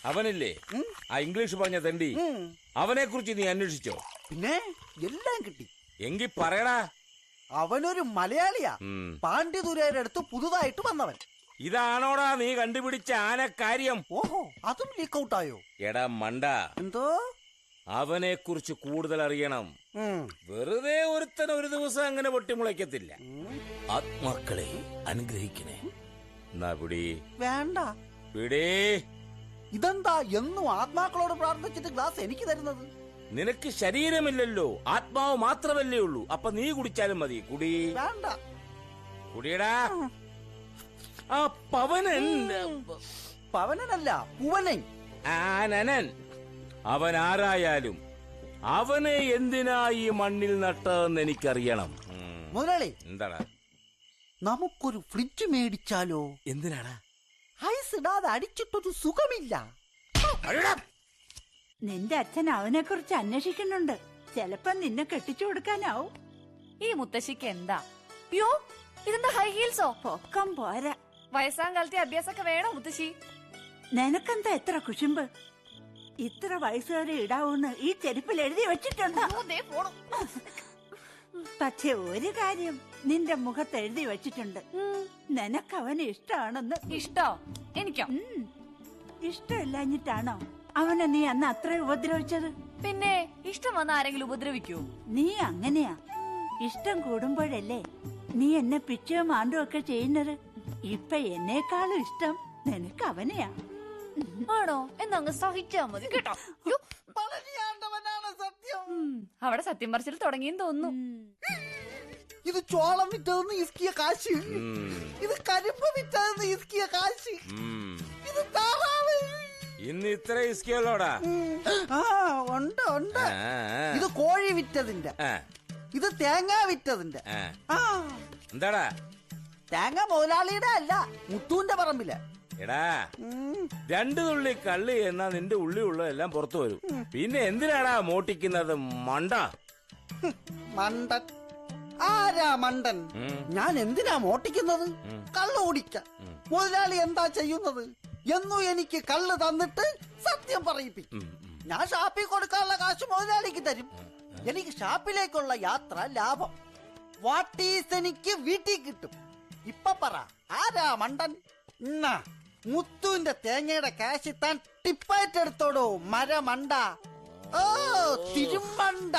അവനില്ലേ ആ ഇംഗ്ലീഷ് പറഞ്ഞ തണ്ടി, അവനെ കുറിച്ച് നീ അന്വേഷിച്ചോ? പിന്നെ എല്ലാം കിട്ടി. എങ്കി പറയടാ. അവനൊരു മലയാളിയാ, പാണ്ഡ്യദുരയുടെ അടുത്ത് പുതുതായിട്ട് വന്നവൻ. ഇതാണോടാ നീ കണ്ടുപിടിച്ച ആനക്കാര്യം? ഓഹോ, അതും ലീക്ക് ഔട്ടായോ? എടാ മണ്ട, എന്തോ അവനെ കുറിച്ച് കൂടുതൽ അറിയണം. വെറുതെ ഒരുത്തൻ ഒരു ദിവസം അങ്ങനെ പൊട്ടിമുളയ്ക്കത്തില്ല. ആത്മാക്കളെ അനുഗ്രഹിക്കണേ. വേണ്ട. ഇതെന്താ എന്നും ആത്മാക്കളോട് പ്രാർത്ഥിച്ചിട്ട് ഗ്ലാസ് എനിക്ക് തരുന്നത്? നിനക്ക് ശരീരമില്ലല്ലോ, ആത്മാവ് മാത്രമല്ലേ ഉള്ളൂ. അപ്പൊ നീ കുടിച്ചാലും മതി. കുടി. വേണ്ട. കുടിയടാ. ആ പവനൻ, പവനനല്ല പൂവനൻ. ആനനൻ. അവൻ ആരായാലും അവനെ എന്തിനാ ഈ മണ്ണിൽ നട്ടതെന്ന് എനിക്കറിയണം. മുതലാളി, എന്താടാ? നമുക്കൊരു ഫ്രിഡ്ജ് മേടിച്ചാലോ? എന്തിനാടാ? ഐസ് ഇടാതെ അടിച്ചിട്ടൊരു സുഖമില്ല. നിന്റെ അച്ഛൻ അവനെ കുറിച്ച് അന്വേഷിക്കുന്നുണ്ട്. ചെലപ്പോ നിന്നെ കെട്ടിച്ചു കൊടുക്കാനാവും. ഈ മുത്തശ്ശിക്ക് എന്താ? യോ, ഇതെന്താ ഹൈ ഹീൽസോ? പൊക്കം പോരാ. വയസ്സാം കാലത്തെ അഭ്യാസമൊക്കെ വേണോ മുത്തശ്ശി? നിനക്കെന്താ എത്ര കുശുമ്പ്? ഇത്ര വയസ്സ് വരെ ഇടാവൂന്ന് ഈ ചെരുപ്പിൽ എഴുതി വെച്ചിട്ടുണ്ട്. പക്ഷെ ഒരു കാര്യം നിന്റെ മുഖത്ത് എഴുതി വെച്ചിട്ടുണ്ട്, നിനക്ക് അവന് ഇഷ്ടമാണെന്ന്. ഇഷ്ടോ? എനിക്കോ? ഇഷ്ടമില്ലാഞ്ഞിട്ടാണോ അവനെ നീ അന്ന് അത്ര ഉപദ്രവിച്ചത്? പിന്നെ ഇഷ്ടം വന്ന ആരെങ്കിലും ഉപദ്രവിക്കൂ? നീ അങ്ങനെയാ. ഇഷ്ടം കൂടുമ്പോഴല്ലേ നീ എന്നെ പിച്ചയോ മാണ്ടോ ഒക്കെ ചെയ്യുന്നത്. ഇപ്പൊ എന്നേക്കാളും ഇഷ്ടം നിനക്ക് അവനെയാ. ആണോ? എന്നങ്ങ് സഹിച്ചാ മതി കേട്ടോ. സത്യം. അവിടെ സത്യം പറച്ചിൽ തുടങ്ങിയെന്ന് തോന്നുന്നു. ഇത് ചോളം വിറ്റതെന്ന് ഇസ്കിയ കാശ്, ഇത് കരിമ്പ് വിറ്റതെന്ന് ഇസ്കിയ കാശ്, ഇത് താറാവ്. ഇന്ന് ഇത്ര ഇസ്കിയല്ലോടാ? ഉണ്ട് ഉണ്ട്. ഇത് കോഴി വിറ്റതിന്റെ, ഇത് തേങ്ങ വിറ്റതിന്റെ. എന്താടാ? തേങ്ങ മുതലാളിയുടെ അല്ല, മുത്തൂന്റെ പറമ്പില്. എടാ, 2 തുള്ളി കള്ളി എന്നാ നിന്റെ ഉള്ളിയുള്ളതെല്ലാം പുറത്തു വരും. പിന്നെ എന്തിനാടാ മോട്ടിക്കുന്നത്? മണ്ട മണ്ടൻ. ആരാ മണ്ടൻ? ഞാൻ എന്തിനാ മോട്ടിക്കുന്നത്? കള്ള് കുടിക്ക. മുതലാളി എന്താ ചെയ്യുന്നത്? എന്നും എനിക്ക് കള്ള് തന്നിട്ട് സത്യം പറയിപ്പിക്കും. ഞാൻ ഷാപ്പിൽ കൊടുക്കാനുള്ള കാശ് മുതലാളിക്ക് തരും. എനിക്ക് ഷാപ്പിലേക്കുള്ള യാത്ര ലാഭം. വാട്ടീസ് എനിക്ക് വീട്ടിൽ കിട്ടും. ഇപ്പൊ പറ, ആരാ മണ്ടൻ? മുത്തുവിന്റെ തേങ്ങയുടെ കാശ് താൻ ടിപ്പായിട്ട് എടുത്തോടോ മരമണ്ട. ഓ തിരുമണ്ട.